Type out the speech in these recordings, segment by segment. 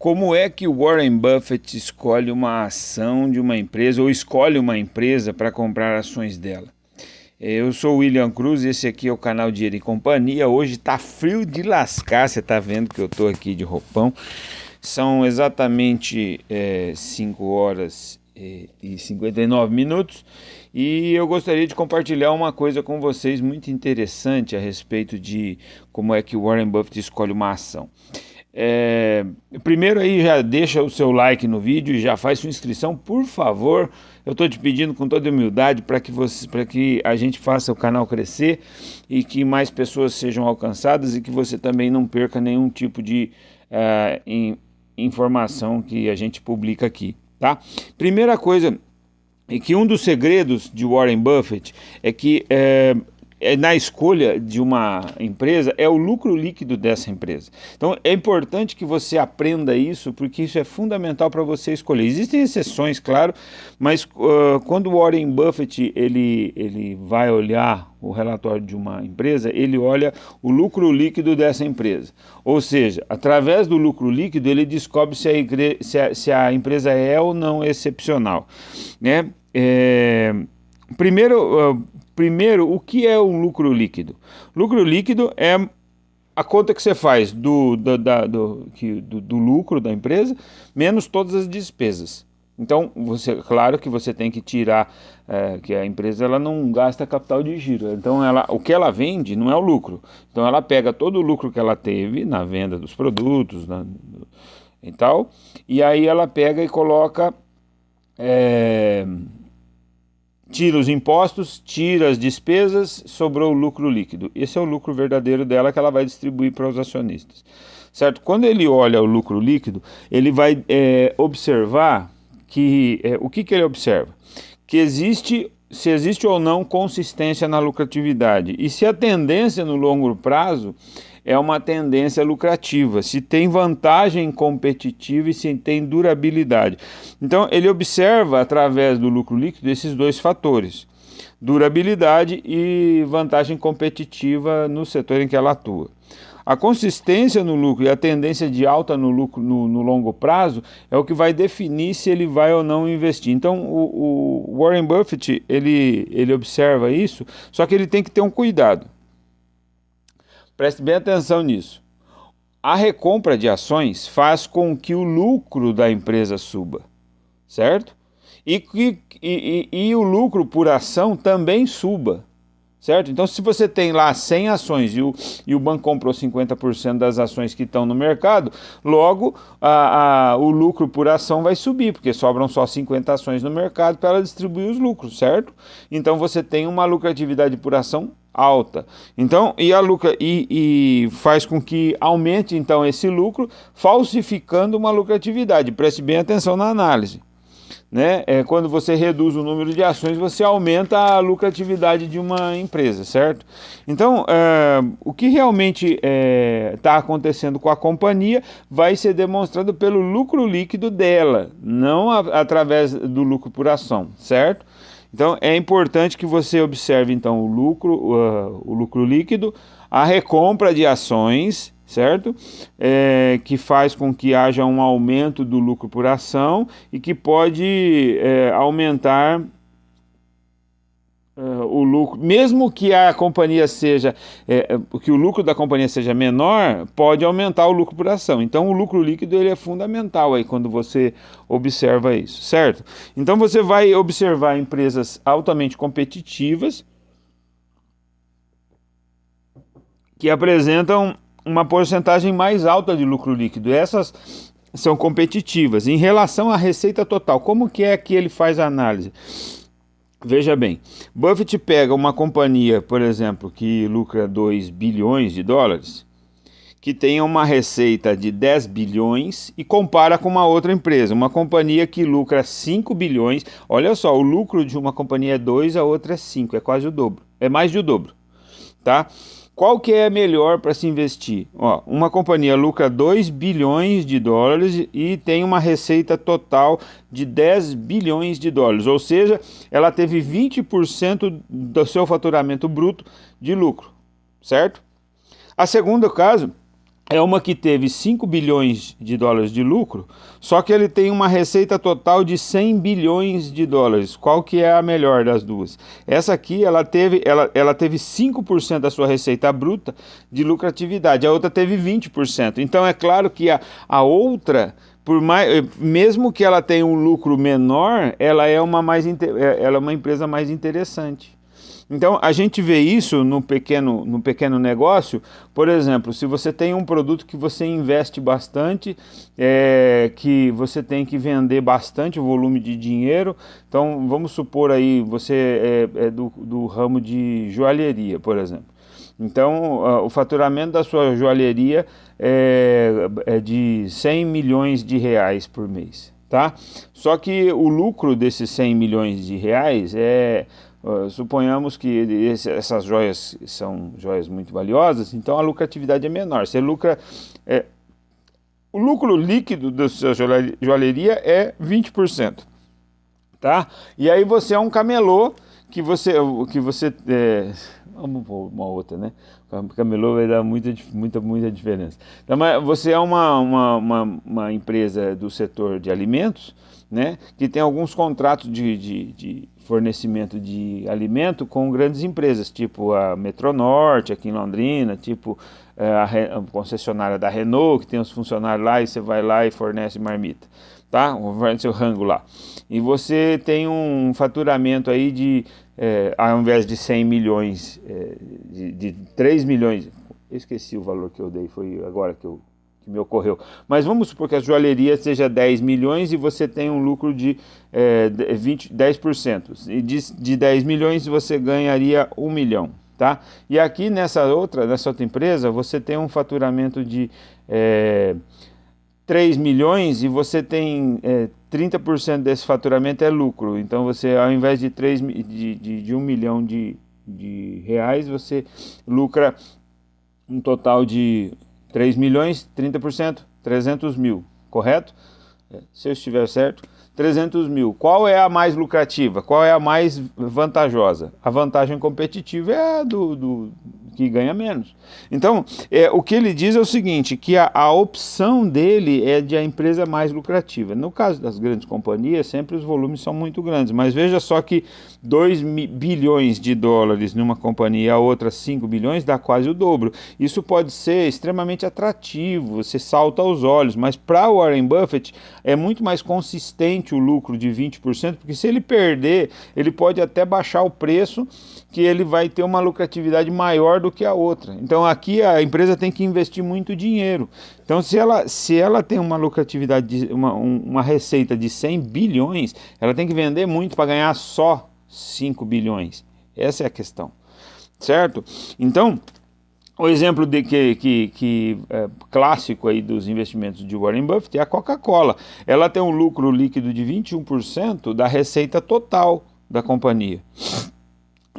Como é que o Warren Buffett escolhe uma ação de uma empresa ou escolhe uma empresa para comprar ações dela? Eu sou o William Cruz, esse aqui é o canal Dinheiro e Companhia. Hoje tá frio de lascar, você tá vendo que eu tô aqui de roupão. São exatamente 5 horas e 59 minutos e eu gostaria de compartilhar uma coisa com vocês muito interessante a respeito de como é que o Warren Buffett escolhe uma ação. Primeiro aí já deixa o seu like no vídeo e já faz sua inscrição, por favor. Eu estou te pedindo com toda humildade para que a gente faça o canal crescer e que mais pessoas sejam alcançadas e que você também não perca nenhum tipo de informação que a gente publica aqui, tá? Primeira coisa é que um dos segredos de Warren Buffett é que na escolha de uma empresa é o lucro líquido dessa empresa. Então é importante que você aprenda isso, porque isso é fundamental para você escolher. Existem exceções, claro, mas quando o Warren Buffett ele vai olhar o relatório de uma empresa, ele olha o lucro líquido dessa empresa. Ou seja, através do lucro líquido ele descobre se a empresa é ou não excepcional, né? Primeiro, o que é um lucro líquido? Lucro líquido é a conta que você faz do lucro da empresa menos todas as despesas. Então, claro que você tem que tirar, que a empresa ela não gasta capital de giro. Então, o que ela vende não é o lucro. Então, ela pega todo o lucro que ela teve na venda dos produtos e tal, e aí ela pega e coloca... tira os impostos, tira as despesas, sobrou o lucro líquido. Esse é o lucro verdadeiro dela que ela vai distribuir para os acionistas, certo? Quando ele olha o lucro líquido, ele vai observar que... o que ele observa? Que se existe ou não consistência na lucratividade e se a tendência no longo prazo é uma tendência lucrativa, se tem vantagem competitiva e se tem durabilidade. Então ele observa através do lucro líquido esses dois fatores, durabilidade e vantagem competitiva no setor em que ela atua. A consistência no lucro e a tendência de alta no lucro no longo prazo é o que vai definir se ele vai ou não investir. Então o Warren Buffett ele observa isso, só que ele tem que ter um cuidado. Preste bem atenção nisso. A recompra de ações faz com que o lucro da empresa suba, certo? E o lucro por ação também suba, certo? Então, se você tem lá 100 ações e o banco comprou 50% das ações que estão no mercado, logo o lucro por ação vai subir, porque sobram só 50 ações no mercado para ela distribuir os lucros, certo? Então, você tem uma lucratividade por ação alta. Então, e faz com que aumente então esse lucro, falsificando uma lucratividade. Preste bem atenção na análise, né? Quando você reduz o número de ações, você aumenta a lucratividade de uma empresa, certo? Então, o que realmente está acontecendo com a companhia vai ser demonstrado pelo lucro líquido dela, não através do lucro por ação, certo? Então é importante que você observe então o lucro líquido, a recompra de ações, certo? Que faz com que haja um aumento do lucro por ação e que pode aumentar o lucro, mesmo que a companhia seja, que o lucro da companhia seja menor, pode aumentar o lucro por ação. Então o lucro líquido ele é fundamental aí quando você observa isso, certo? Então você vai observar empresas altamente competitivas que apresentam uma porcentagem mais alta de lucro líquido. Essas são competitivas. Em relação à receita total, como que é que ele faz a análise? Veja bem, Buffett pega uma companhia, por exemplo, que lucra 2 bilhões de dólares, que tenha uma receita de 10 bilhões e compara com uma outra empresa, uma companhia que lucra 5 bilhões. Olha só, o lucro de uma companhia é 2, a outra é 5, é quase o dobro, é mais de o dobro, tá? Qual que é melhor para se investir? Uma companhia lucra 2 bilhões de dólares e tem uma receita total de 10 bilhões de dólares, ou seja, ela teve 20% do seu faturamento bruto de lucro, certo? A segundo caso é uma que teve 5 bilhões de dólares de lucro, só que ele tem uma receita total de 100 bilhões de dólares. Qual que é a melhor das duas? Essa aqui, ela teve 5% da sua receita bruta de lucratividade, a outra teve 20%. Então é claro que a outra, por mais, mesmo que ela tenha um lucro menor, ela é uma empresa mais interessante. Então, a gente vê isso no pequeno negócio. Por exemplo, se você tem um produto que você investe bastante, que você tem que vender bastante volume de dinheiro. Então, vamos supor aí, você é do ramo de joalheria, por exemplo. Então, o faturamento da sua joalheria é de 100 milhões de reais por mês, tá? Só que o lucro desses 100 milhões de reais suponhamos que essas joias são joias muito valiosas, então a lucratividade é menor. Você lucra, o lucro líquido da sua joalheria é 20%, tá? E aí você é um camelô vamos por uma outra, né? Camelô vai dar muita diferença. Então, mas você é uma empresa do setor de alimentos, né? Que tem alguns contratos de fornecimento de alimento com grandes empresas, tipo a Metronorte aqui em Londrina, tipo a concessionária da Renault, que tem os funcionários lá e você vai lá e fornece marmita, tá? Fornece o rango lá. E você tem um faturamento aí ao invés de 100 milhões, de 3 milhões, eu esqueci o valor que eu dei, foi agora que me ocorreu. Mas vamos supor que a joalheria seja 10 milhões e você tem um lucro de 10%. E de 10 milhões você ganharia 1 milhão. Tá? E aqui nessa outra empresa você tem um faturamento de 3 milhões e você tem 30% desse faturamento é lucro. Então você, ao invés de 1 milhão de reais, você lucra um total de 3 milhões, 30%, 300 mil, correto? Se eu estiver certo, 300 mil. Qual é a mais lucrativa? Qual é a mais vantajosa? A vantagem competitiva é a do que ganha menos. Então, o que ele diz é o seguinte, que a opção dele é de a empresa mais lucrativa. No caso das grandes companhias, sempre os volumes são muito grandes, mas veja só que 2 bilhões de dólares numa companhia e a outra 5 bilhões dá quase o dobro. Isso pode ser extremamente atrativo, você salta aos olhos, mas para o Warren Buffett é muito mais consistente o lucro de 20%, porque se ele perder, ele pode até baixar o preço, que ele vai ter uma lucratividade maior do que a outra. Então aqui a empresa tem que investir muito dinheiro. Então se ela tem uma lucratividade, uma receita de 100 bilhões, ela tem que vender muito para ganhar só 5 bilhões. Essa é a questão, certo? Então, o exemplo clássico aí dos investimentos de Warren Buffett é a Coca-Cola. Ela tem um lucro líquido de 21% da receita total da companhia.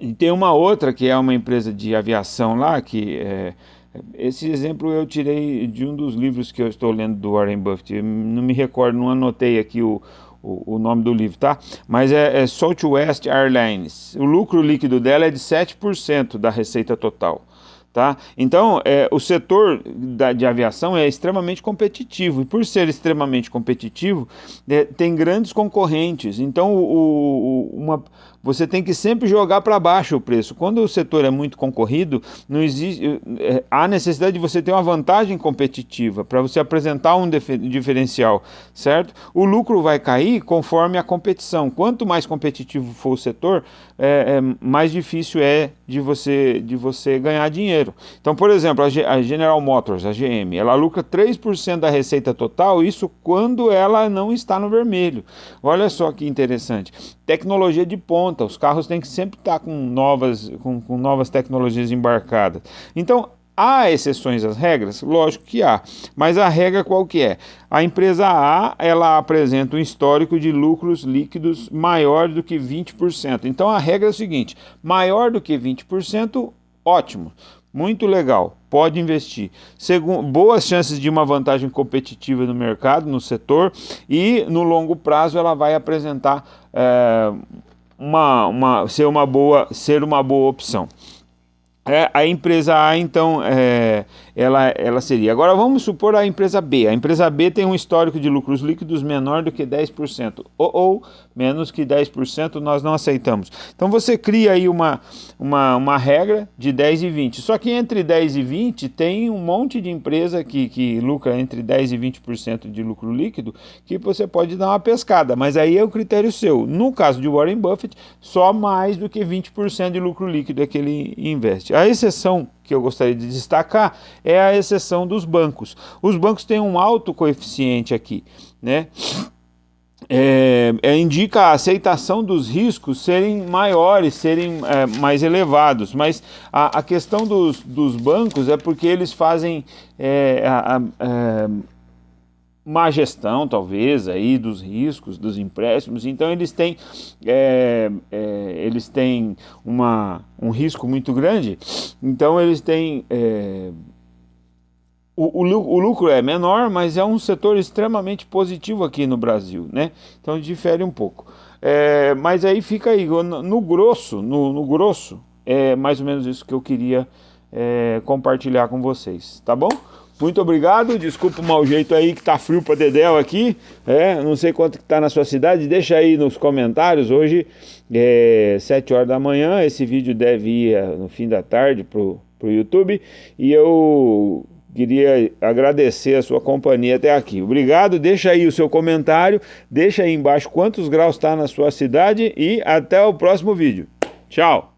E tem uma outra que é uma empresa de aviação lá, esse exemplo eu tirei de um dos livros que eu estou lendo do Warren Buffett. Eu não me recordo, não anotei aqui o nome do livro, tá? Mas é Southwest Airlines. O lucro líquido dela é de 7% da receita total. Tá? Então, o setor de aviação é extremamente competitivo, e por ser extremamente competitivo, tem grandes concorrentes. Então, você tem que sempre jogar para baixo o preço. Quando o setor é muito concorrido, não existe, há necessidade de você ter uma vantagem competitiva para você apresentar um diferencial, certo? O lucro vai cair conforme a competição. Quanto mais competitivo for o setor, mais difícil é de você ganhar dinheiro. Então, por exemplo, a General Motors, a GM, ela lucra 3% da receita total, isso quando ela não está no vermelho. Olha só que interessante. Tecnologia de ponta, os carros têm que sempre estar com novas tecnologias embarcadas. Então, há exceções às regras? Lógico que há, mas a regra qual que é? A empresa A, ela apresenta um histórico de lucros líquidos maior do que 20%. Então a regra é o seguinte, maior do que 20%, ótimo, muito legal, pode investir. Boas chances de uma vantagem competitiva no mercado, no setor, e no longo prazo ela vai apresentar ser uma boa opção. A empresa A, então, ela seria. Agora vamos supor a empresa B. A empresa B tem um histórico de lucros líquidos menor do que 10%, ou menos que 10% nós não aceitamos. Então você cria aí uma regra de 10 e 20. Só que entre 10 e 20 tem um monte de empresa que lucra entre 10 e 20% de lucro líquido, que você pode dar uma pescada, mas aí é o critério seu. No caso de Warren Buffett, só mais do que 20% de lucro líquido é que ele investe. A exceção que eu gostaria de destacar é a exceção dos bancos. Os bancos têm um alto coeficiente aqui, né? Indica a aceitação dos riscos serem maiores, serem mais elevados, mas a questão dos bancos é porque eles fazem má gestão, talvez, aí dos riscos, dos empréstimos. Então eles têm um risco muito grande, então eles têm o lucro é menor, mas é um setor extremamente positivo aqui no Brasil, né? Então difere um pouco. Mas aí fica aí, no grosso, é mais ou menos isso que eu queria compartilhar com vocês, tá bom? Muito obrigado, desculpa o mau jeito aí que tá frio pra dedéu aqui, não sei quanto que tá na sua cidade, deixa aí nos comentários. Hoje 7 horas da manhã, esse vídeo deve ir no fim da tarde pro YouTube, e eu queria agradecer a sua companhia até aqui. Obrigado, deixa aí o seu comentário, deixa aí embaixo quantos graus está na sua cidade e até o próximo vídeo. Tchau!